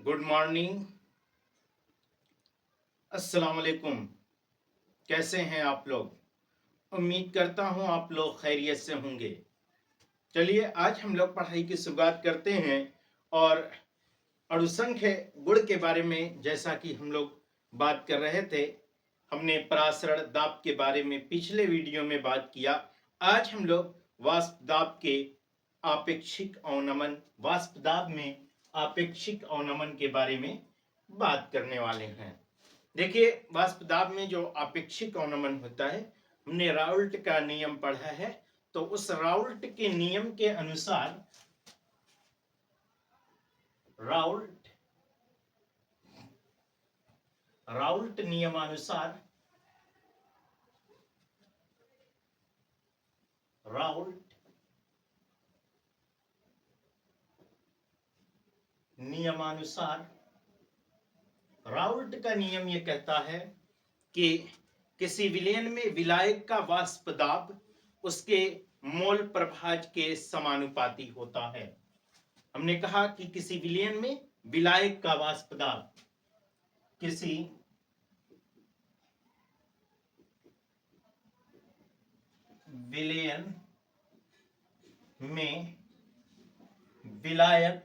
Good morning. अस्सलाम वालेकुम। कैसे हैं आप लोग? उम्मीद करता हूं आप लोग खैरियत से होंगे। चलिए आज हम लोग पढ़ाई की शुरुआत करते हैं और अणुसंख्य गुण के बारे में जैसा कि हम लोग बात कर रहे थे, हमने परासरण दाब के बारे में पिछले वीडियो में बात किया। आज हम लोग वाष्प दाब के आपेक्षिक अवनमन वाष्प दाब में आपेक्षिक अवनमन के बारे में बात करने वाले हैं। देखिए, वाष्प दाब में जो आपेक्षिक अवनमन होता है, हमने राउल्ट का नियम पढ़ा है। तो उस राउल्ट के नियम के अनुसार राउल्ट राउल्ट नियमानुसार राउल्ट नियमानुसार राउल्ट का नियम यह कहता है कि किसी विलयन में विलायक का वाष्प दाब उसके मोल प्रभाज के समानुपाती होता है। हमने कहा कि किसी विलयन में विलायक का वाष्प दाब किसी विलयन में विलायक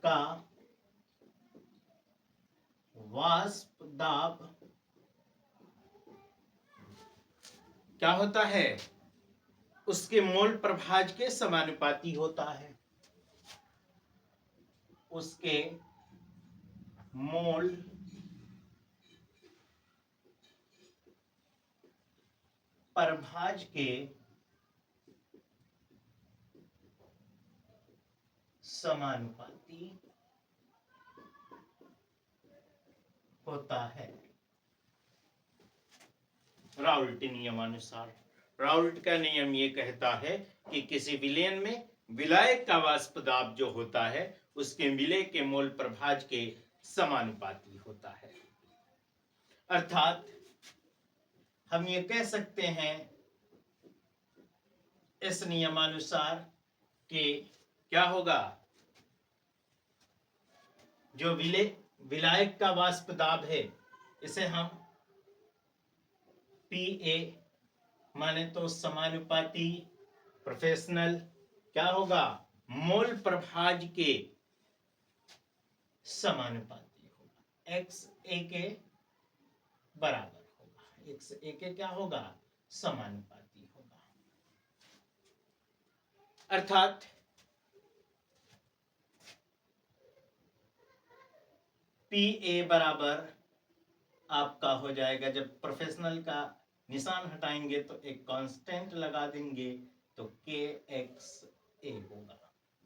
का वाष्प दाब क्या होता है? उसके मोल प्रभाज के समानुपाती होता है। उसके मोल प्रभाज के समानुपाती होता है। राउल्ट नियमानुसार राउल्ट का नियम ये कहता है कि किसी विलयन में विलायक का वाष्प दाब जो होता है उसके विलय के मोल प्रभाज के समानुपाती होता है। अर्थात हम ये कह सकते हैं इस नियमानुसार कि क्या होगा, जो विलायक का वाष्प दाब है इसे हम PA माने तो समानुपाती प्रोफेशनल क्या होगा, मोल प्रभाज के समानुपाती होगा। XA के बराबर होगा। XA के क्या होगा, समानुपाती होगा। अर्थात PA बराबर आपका हो जाएगा, जब प्रोफेशनल का निशान हटाएंगे तो एक कांस्टेंट लगा देंगे तो KXA होगा।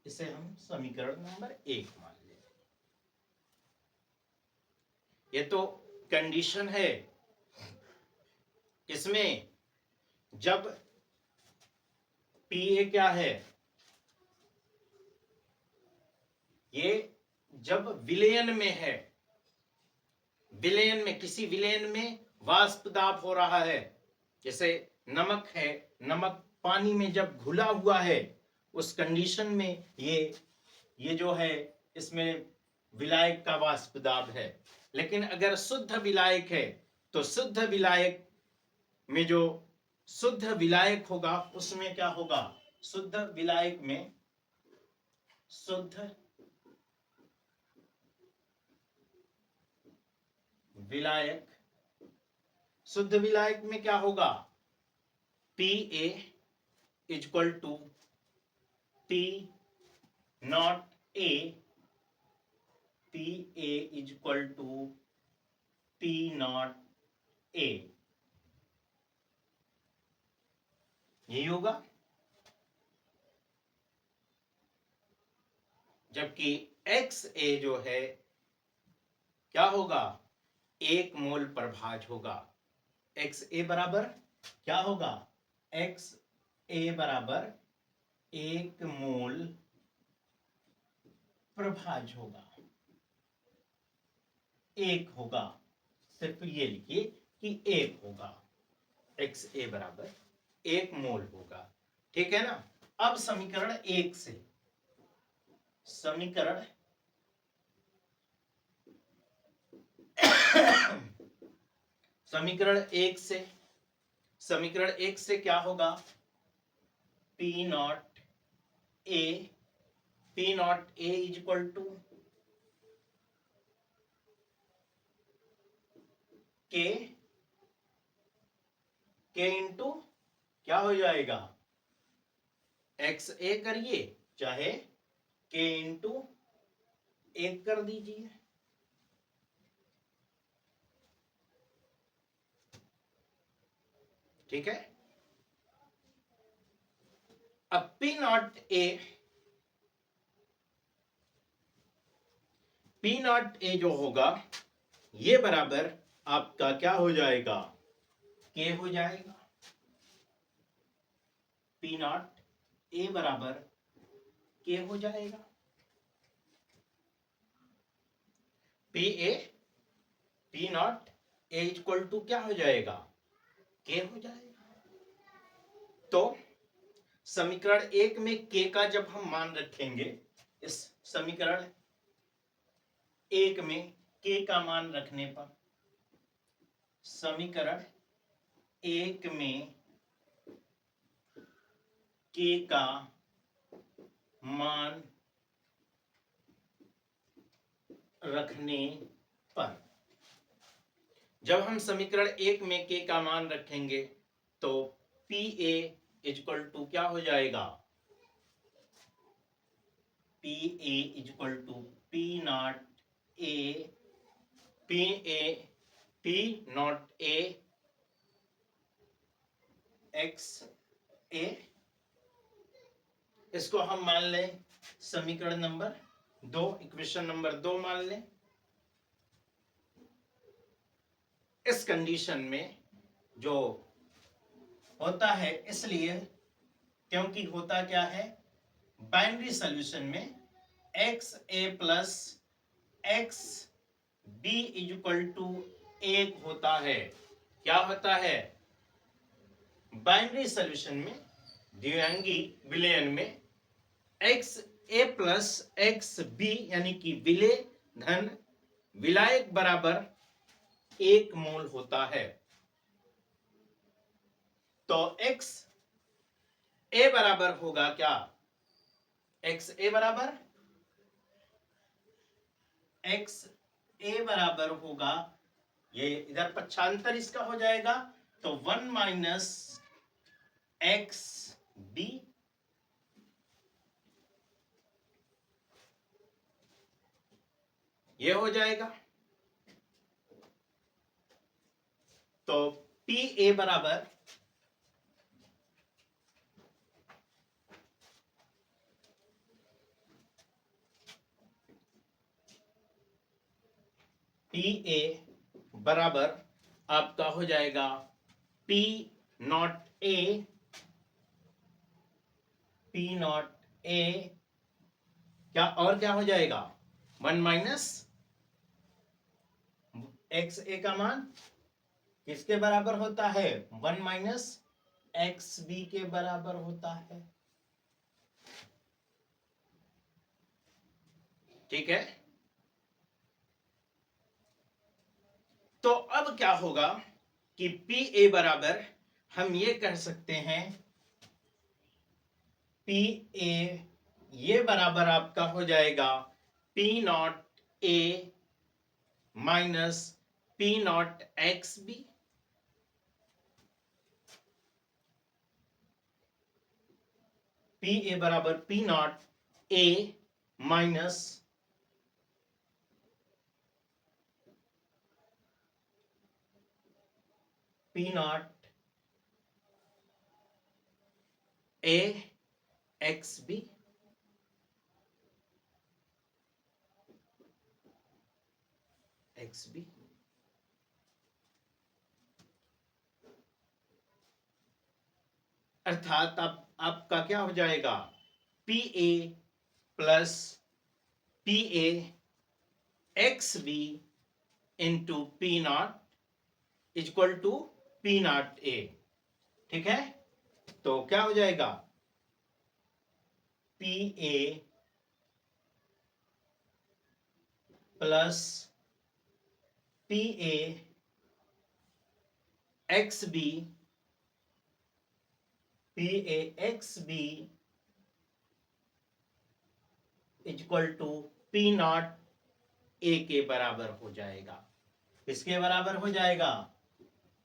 इसे हम समीकरण नंबर 1 मान लेंगे। ये तो कंडीशन है। इसमें जब PA क्या है, ये जब विलयन में है, विलयन में किसी विलयन में वाष्प दाब हो रहा है, जैसे नमक है, नमक पानी में जब घुला हुआ है उस कंडीशन में ये जो है इसमें विलायक का वाष्प दाब है। लेकिन अगर शुद्ध विलायक है तो शुद्ध विलायक में जो शुद्ध विलायक होगा उसमें क्या होगा, शुद्ध विलायक में शुद्ध विलायक में क्या होगा, PA equal to P not A, PA equal to P not A, यही होगा। जबकि XA जो है क्या होगा, 1 मोल प्रभाज होगा। XA बराबर क्या होगा, XA बराबर 1 मोल प्रभाज होगा, 1 होगा। सिर्फ ये लिखिए कि 1 होगा। XA बराबर 1 मोल होगा। ठीक है ना। अब समीकरण एक से, समीकरण समीकरण एक से, समीकरण एक से क्या होगा, P not A, P not A is equal to K, K into क्या हो जाएगा, एक्स ए करिए चाहे के इंटू एक कर दीजिए। ठीक है। अब P not A, P not ए जो होगा ये बराबर आपका क्या हो जाएगा, के हो जाएगा। पी नॉट ए बराबर के हो जाएगा। P A, P not A equal to क्या हो जाएगा, के हो जाएगा। तो समीकरण एक में के का जब हम मान रखेंगे, इस समीकरण एक में के का मान रखने पर, समीकरण एक में के का मान रखने पर, जब हम समीकरण एक में के का मान रखेंगे तो पी ए इक्वल टू क्या हो जाएगा, P A equal to P not A, P A, P not A X A, इसको हम मान लें समीकरण नंबर दो, इक्वेशन नंबर दो मान लें। इस कंडीशन में जो होता है, इसलिए क्योंकि होता क्या है, बाइनरी सॉल्यूशन में X A plus X B equal to एक होता है। क्या होता है, बाइनरी सॉल्यूशन में, द्विआंगी विलयन में X A plus X B यानी कि विलेय धन विलायक बराबर एक मोल होता है। तो एक्स ए बराबर होगा क्या, एक्स ए बराबर, एक्स ए बराबर होगा, ये इधर पक्षांतर इसका हो जाएगा तो 1 माइनस एक्स बी, ये हो जाएगा। तो पी ए बराबर पी ए बराबर आपका हो जाएगा P not A, P not ए क्या और क्या हो जाएगा, 1 माइनस एक्स ए का मान किसके बराबर होता है, 1 माइनस एक्स बी के बराबर होता है। ठीक है। तो अब क्या होगा कि पी ए बराबर हम ये कह सकते हैं, पी ए ये बराबर आपका हो जाएगा P not A minus P not X B, P A बराबर P not A minus P not A X B, X B. अर्थात आपका क्या हो जाएगा, P A plus P A X B into P not equal to P not A. ठीक है। तो क्या हो जाएगा, P A plus P A X B, P A X B equal to P not A के बराबर हो जाएगा। किसके बराबर हो जाएगा?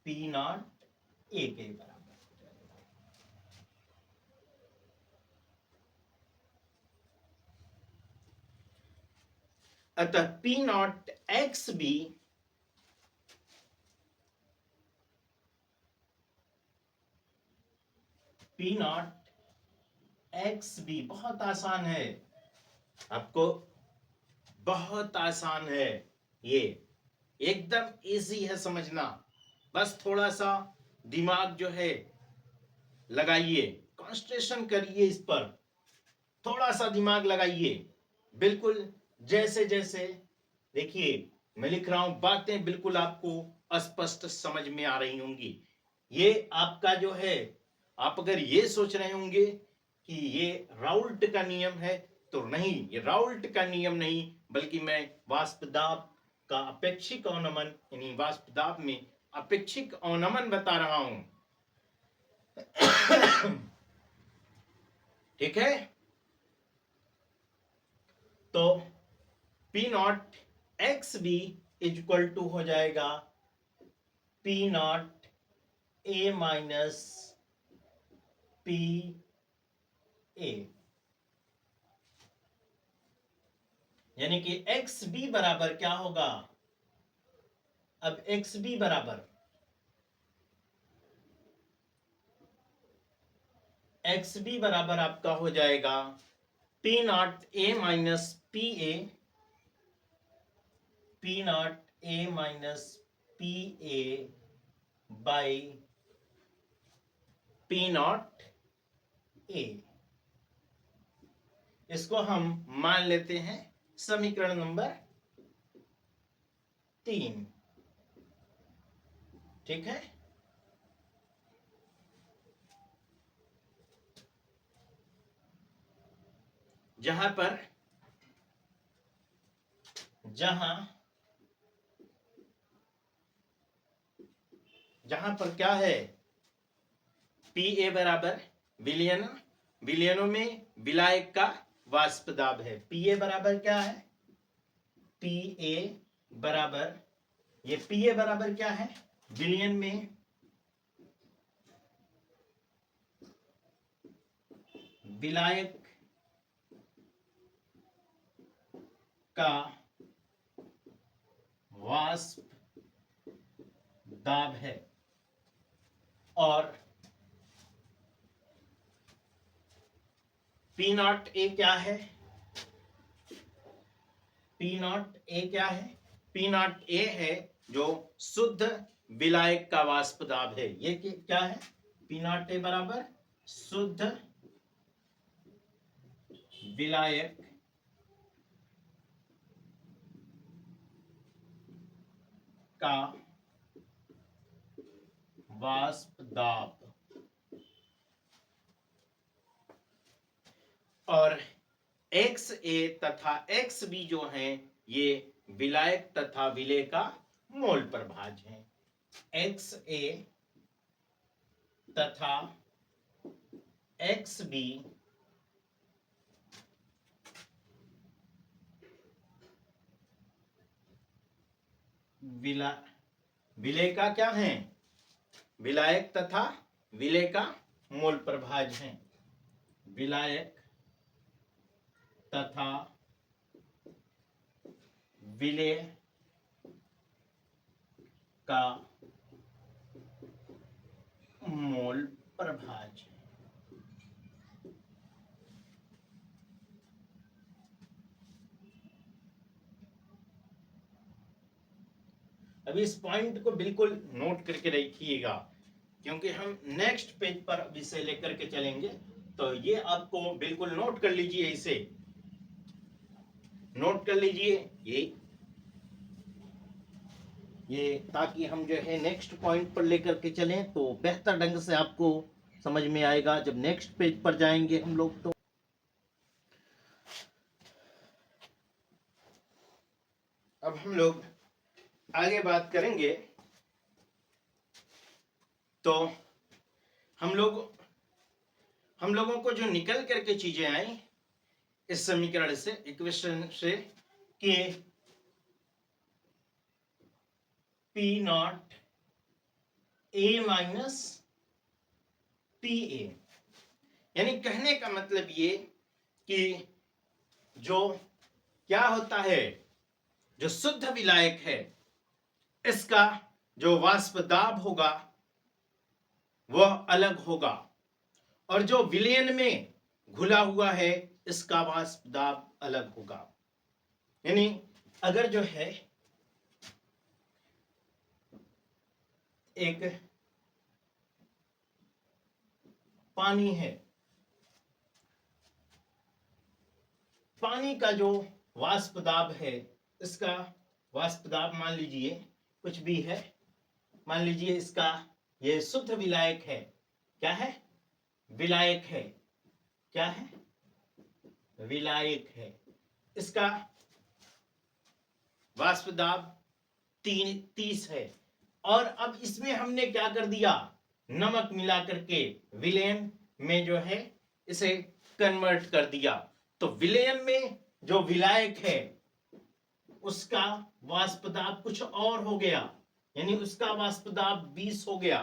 पी नॉट ए के बराबर हो जाएगा। अतः P not X B P not X B बहुत आसान है, आपको बहुत आसान है, ये एकदम इजी है समझना। बस थोड़ा सा दिमाग जो है लगाइए, कंसंट्रेशन करिए इस पर, थोड़ा सा दिमाग लगाइए। बिल्कुल जैसे जैसे देखिए मैं लिख रहा हूं, बातें बिल्कुल आपको स्पष्ट समझ में आ रही होंगी। ये आपका जो है, आप अगर ये सोच रहे होंगे कि ये राउल्ट का नियम है, तो नहीं, ये राउल्ट का नियम नहीं, बल्कि मैं वाष्प दाब का अपेक्षिक अवनमन यानी वाष्प दाब में अपेक्षिक अवनमन बता रहा हूं। ठीक है, तो P not X B equal to हो जाएगा P not A minus P A, यानी कि एक्स बी बराबर क्या होगा? अब एक्स बी बराबर आपका हो जाएगा P not A minus P A, P not A minus P A by P not ए। इसको हम मान लेते हैं समीकरण नंबर 3। ठीक है, जहां पर क्या है, पी ए बराबर विलयन, विलयनों में विलायक का वाष्प दाब है। पी ए बराबर क्या है? पी ए बराबर, ये पी ए बराबर क्या है? विलयन में विलायक का वाष्प दाब है, और पी नॉट ए क्या है? पी नॉट ए क्या है? पी नॉट ए है जो शुद्ध विलायक का वाष्प दाब है। ये क्या है? पी नॉट ए बराबर शुद्ध विलायक का वाष्प दाब, और एक्स ए तथा एक्स बी जो हैं ये विलायक तथा विलेय का मोल प्रभाज हैं। एक्स ए तथा एक्स बी विलेय का क्या है? विलायक तथा विलेय का मोल प्रभाज हैं। विलायक तथा विलेय का मोल प्रभाज। अब इस पॉइंट को बिल्कुल नोट करके रखिएगा, क्योंकि हम नेक्स्ट पेज पर विषय लेकर के चलेंगे। तो ये आपको बिल्कुल नोट कर लीजिए, इसे नोट कर लीजिए ये ताकि हम जो है नेक्स्ट पॉइंट पर लेकर के चलें तो बेहतर ढंग से आपको समझ में आएगा जब नेक्स्ट पेज पर जाएंगे हम लोग। तो अब हम लोग आगे बात करेंगे। तो हम लोगों को जो निकल करके चीजें आई इस समीकरण से, इक्वेशन से, कि P not A minus P A, यानी कहने का मतलब ये कि जो क्या होता है, जो शुद्ध विलायक है इसका जो वाष्प दाब होगा वह अलग होगा, और जो विलयन में घुला हुआ है इसका वाष्प दाब अलग होगा। यानी अगर जो है एक पानी है, पानी का जो वाष्प दाब है, इसका वाष्प दाब मान लीजिए कुछ भी है, मान लीजिए इसका ये शुद्ध विलायक है। क्या है? विलायक है। क्या है? विलायक है। इसका वाष्प दाब 30 है, और अब इसमें हमने क्या कर दिया, नमक मिला करके विलयन में जो है इसे कन्वर्ट कर दिया। तो विलयन में जो विलायक है उसका वाष्प दाब कुछ और हो गया, यानी उसका वाष्प दाब 20 हो गया।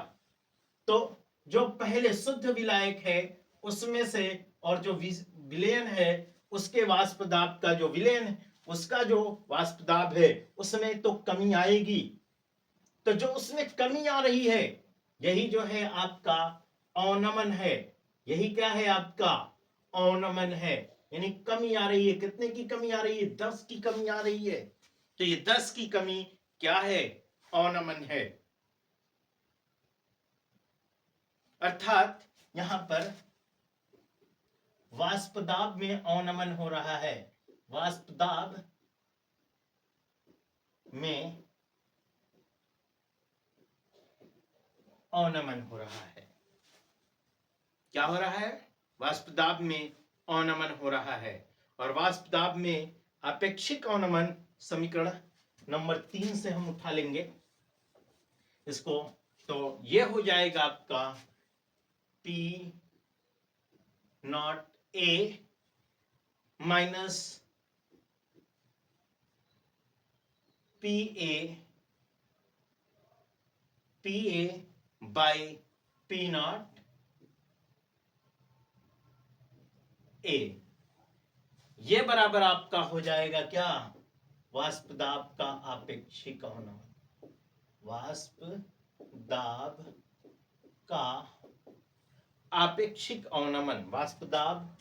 तो जो पहले शुद्ध विलायक है उसमें से, और जो विलयन है उसके वाष्प दाब का, जो विलयन उसका जो वाष्प दाब है उसमें तो कमी आएगी। तो जो उसमें कमी आ रही है यही जो है आपका अवनमन है। यही क्या है? आपका अवनमन है। यानी कमी आ रही है। कितने की कमी आ रही है? 10 की कमी आ रही है। तो ये 10 की कमी क्या है? अवनमन है। अर्थात यहां पर वाष्प दाब में अवनमन हो रहा है। वाष्प दाब में अवनमन हो रहा है। क्या हो रहा है? वाष्प दाब में अवनमन हो रहा है। और वाष्प दाब में आपेक्षिक अवनमन समीकरण नंबर 3 से हम उठा लेंगे इसको। तो ये हो जाएगा आपका P not A minus P A by P not ए, ये बराबर आपका हो जाएगा क्या? वाष्प दाब का आपेक्षिक अवनमन। वाष्प दाब का आपेक्षिक अवनमन, वाष्प दाब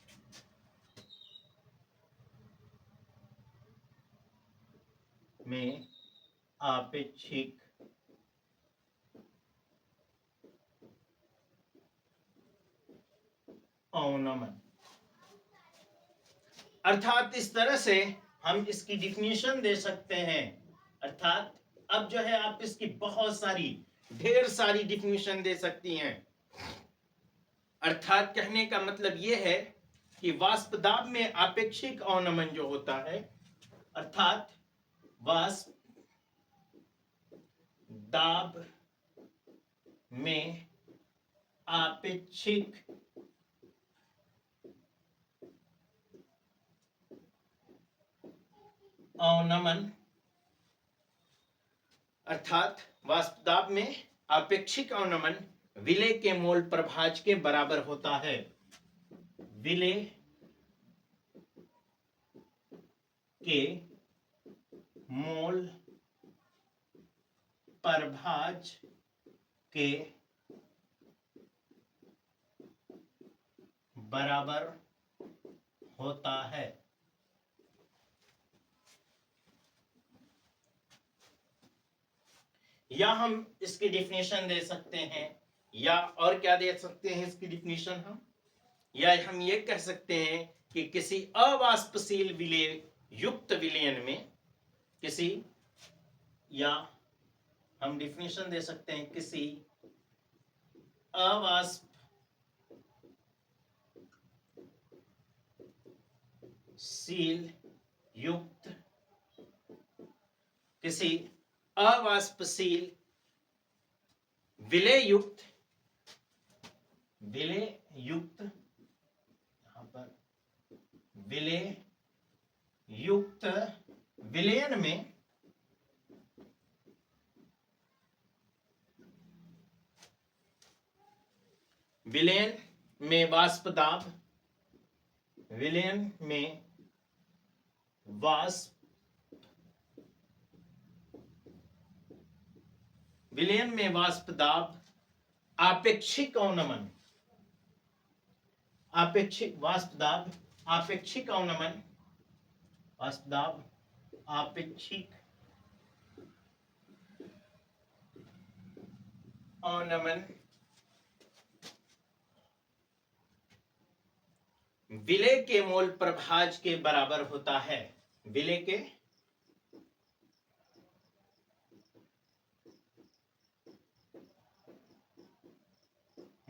में आपेक्षिक अवनमन। अर्थात इस तरह से हम इसकी डिफिनीशन दे सकते हैं। अर्थात अब जो है आप इसकी बहुत सारी, ढेर सारी डिफिनीशन दे सकती हैं। अर्थात कहने का मतलब यह है कि वाष्प दाब में आपेक्षिक अवनमन जो होता है, अर्थात वाष्प दाब में आपेक्षिक अवनमन, अर्थात वाष्प दाब में आपेक्षिक अवनमन विलेय के मोल प्रभाज के बराबर होता है। विलेय के मोल प्रभाज के बराबर होता है। या हम इसकी डिफिनेशन दे सकते हैं, या और क्या दे सकते हैं इसकी डिफिनेशन हम, या हम ये कह सकते हैं कि किसी अवाष्पशील विलेय युक्त विलयन में, किसी, या हम डिफिनेशन दे सकते हैं किसी अवाष्पशील युक्त किसी अवाष्पशील विलययुक्त यहां पर विलययुक्त विलयन में वाष्प दाब, विलयन में वाष्प दाब, आपेक्षिक अवनमन, आपेक्षिक वाष्प दाब, आपेक्षिक अवनमन, वाष्प दाब, आपेक्षिक अवनमन विलय के मोल प्रभाज के बराबर होता है। विलय के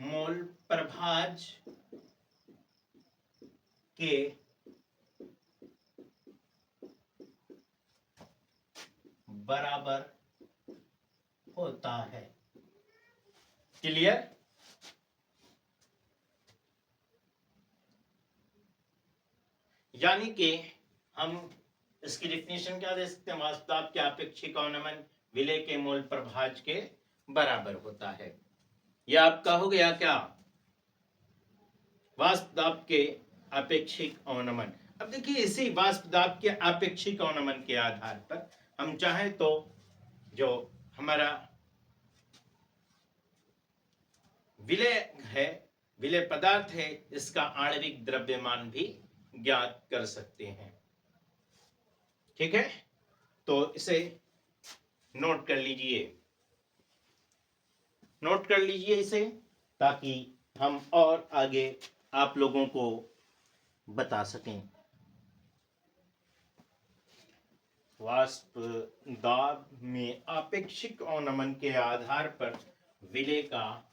मोल प्रभाज के बराबर होता है। क्लियर? यानी कि हम इसकी डेफिनेशन क्या दे सकते हैं? वाष्प दाब के आपेक्षिक अवनमन विलय के मोल प्रभाज के बराबर होता है। यह आपका हो गया क्या? वाष्प दाब के आपेक्षिक अवनमन। अब देखिए, इसी वाष्प दाब के आपेक्षिक अवनमन के आधार पर हम चाहें तो जो हमारा विलय है, विलय पदार्थ है, इसका आणविक द्रव्यमान भी ज्ञात कर सकते हैं। ठीक है, तो इसे नोट कर लीजिए, नोट कर लीजिए इसे, ताकि हम और आगे आप लोगों को बता सकें। वाष्प दाब में आपेक्षिक अवनमन के आधार पर विलय का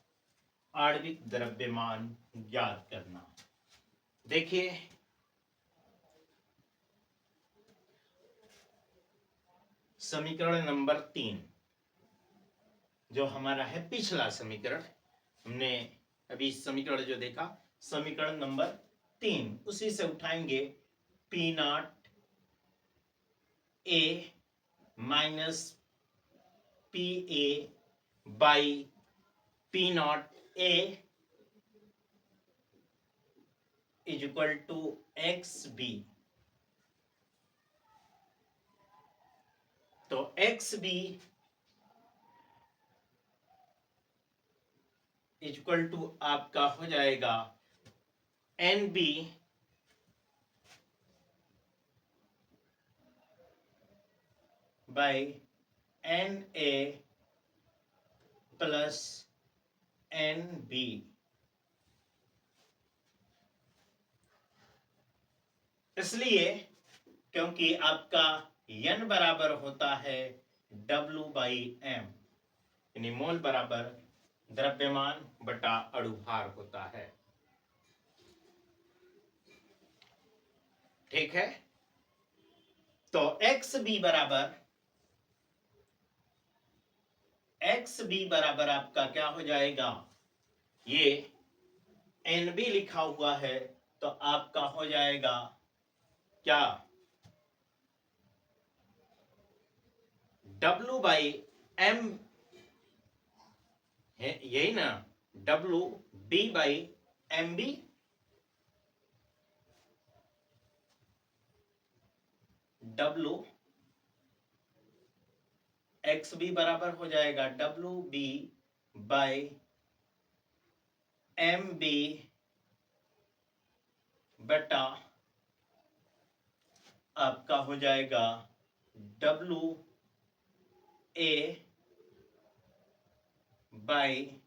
आणविक द्रव्यमान ज्ञात करना। देखिए, समीकरण नंबर 3 जो हमारा है पिछला समीकरण, हमने अभी समीकरण जो देखा समीकरण नंबर 3, उसी से उठाएंगे P not A minus P A by P not A is equal to X B. तो एक्स बी इक्वल टू आपका हो जाएगा N B by N A plus N B. इसलिए क्योंकि आपका n बराबर होता है W बाई एम, यानी मोल बराबर द्रव्यमान बटा अणुभार होता है। ठीक है, तो एक्स बी बराबर आपका क्या हो जाएगा? ये एन बी लिखा हुआ है तो आपका हो जाएगा क्या? W बाई एम है, यही ना, W B by M B. W X B बराबर हो जाएगा W B by M B बटा आपका हो जाएगा W A by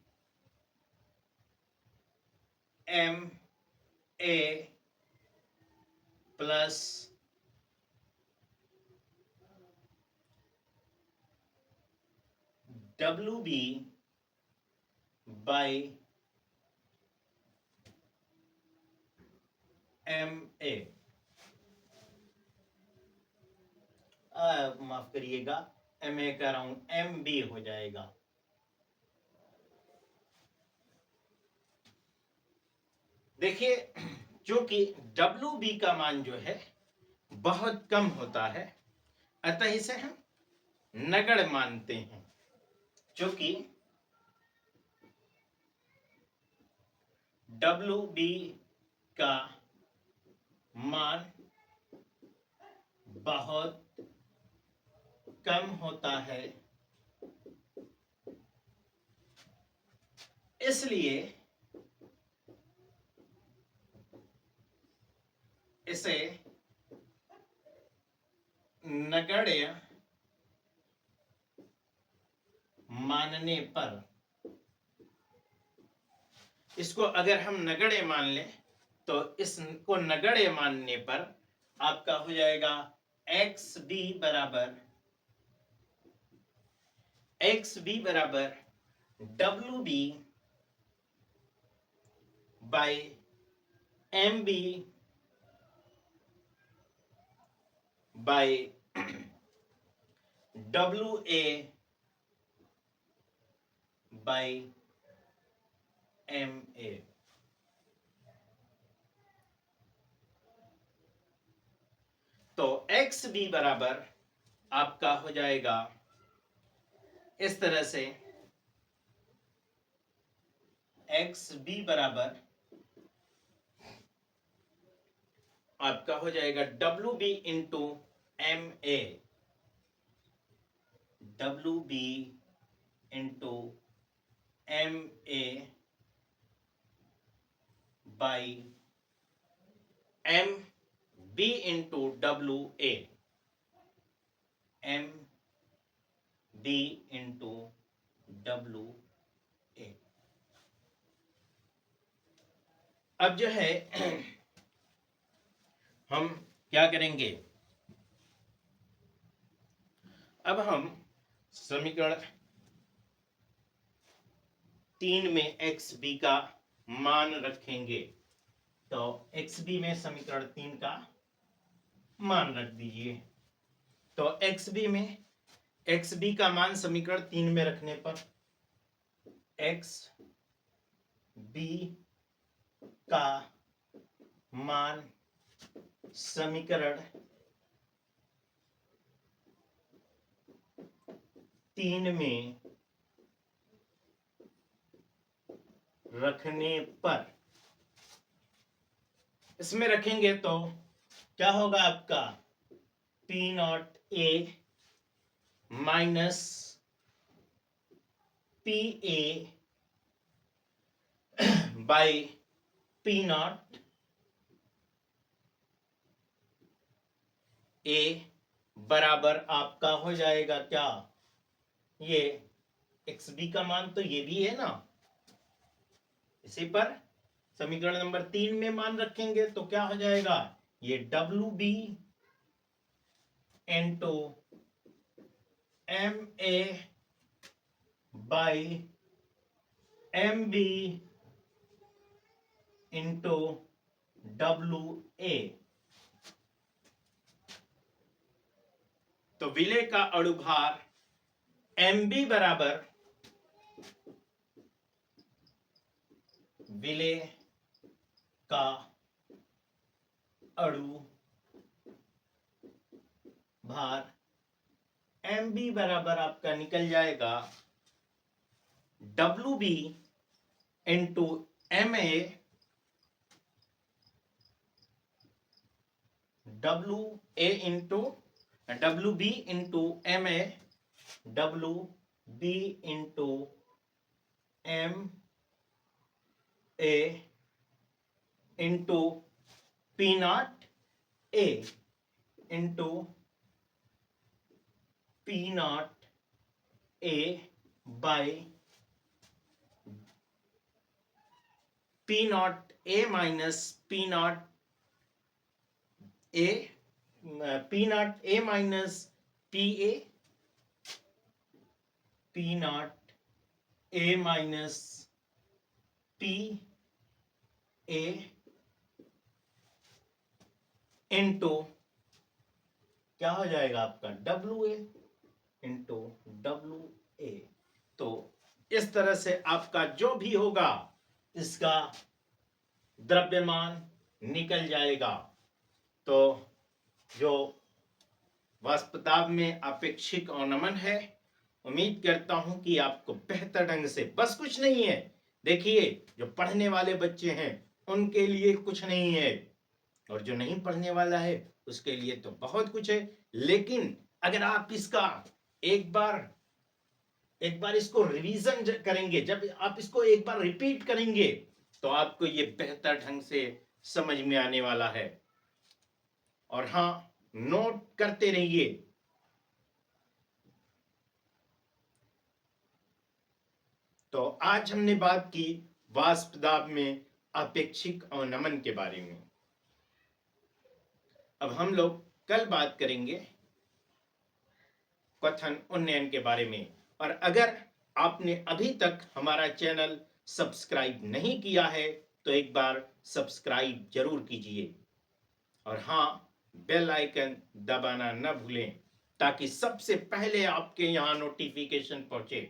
M A plus W B by M A. माफ करिएगा, MA का राउंड MB हो जाएगा। देखिए, चूंकि WB का मान जो है बहुत कम होता है, अतः इसे हम नगण्य मानते हैं। चूंकि WB का मान बहुत कम होता है, इसलिए इसे नगण्य मानने पर, इसको अगर हम नगण्य मान लें तो इसको नगण्य मानने पर आपका हो जाएगा XB बराबर WB by MB by WA by MA। तो XB बराबर आपका हो जाएगा इस तरह से, XB बराबर आपका हो जाएगा WB into MA, WB into MA by MB into WA, MB into WA। अब जो है हम क्या करेंगे, अब हम समीकरण 3 में XB का मान रखेंगे। तो XB में समीकरण 3 का मान रख दीजिए। तो XB में XB का मान समीकरण 3 में रखने पर XB का मान समीकरण 3 में रखने पर, इसमें रखेंगे तो क्या होगा आपका P0A minus PA by P0 A बराबर आपका हो जाएगा क्या, ये XB का मान तो ये भी है ना, इसी पर समीकरण नंबर 3 में मान रखेंगे तो क्या हो जाएगा, ये WB into MA by MB into WA। तो विलेय का अणुभार MB बराबर विलेय का अणु भार MB बराबर आपका निकल जाएगा WB into MA WA into WB into MA WB into MA into P0A into P0A by P0A minus P0A minus PA, P0A minus PA into क्या हो जाएगा आपका WA। Into WA। तो इस तरह से आपका जो भी होगा इसका द्रव्यमान निकल जाएगा। तो जो वाष्पदाब में आपेक्षिक अवनमन है, उम्मीद करता हूं कि आपको बेहतर ढंग से, बस कुछ नहीं है, देखिए जो पढ़ने वाले बच्चे हैं उनके लिए कुछ नहीं है, और जो नहीं पढ़ने वाला है उसके लिए तो बहुत कुछ है। लेकिन अगर आप इसका एक बार इसको रिवीजन करेंगे, जब आप इसको एक बार रिपीट करेंगे तो आपको ये बेहतर ढंग से समझ में आने वाला है। और हाँ, नोट करते रहिए। तो आज हमने बात की वाष्प दाब में अपेक्षिक अवनमन के बारे में। अब हम लोग कल बात करेंगे क्वथन उन्नयन के बारे में। और अगर आपने अभी तक हमारा चैनल सब्सक्राइब नहीं किया है तो एक बार सब्सक्राइब जरूर कीजिए, और हाँ, बेल आइकन दबाना न भूलें ताकि सबसे पहले आपके यहाँ नोटिफिकेशन पहुंचे।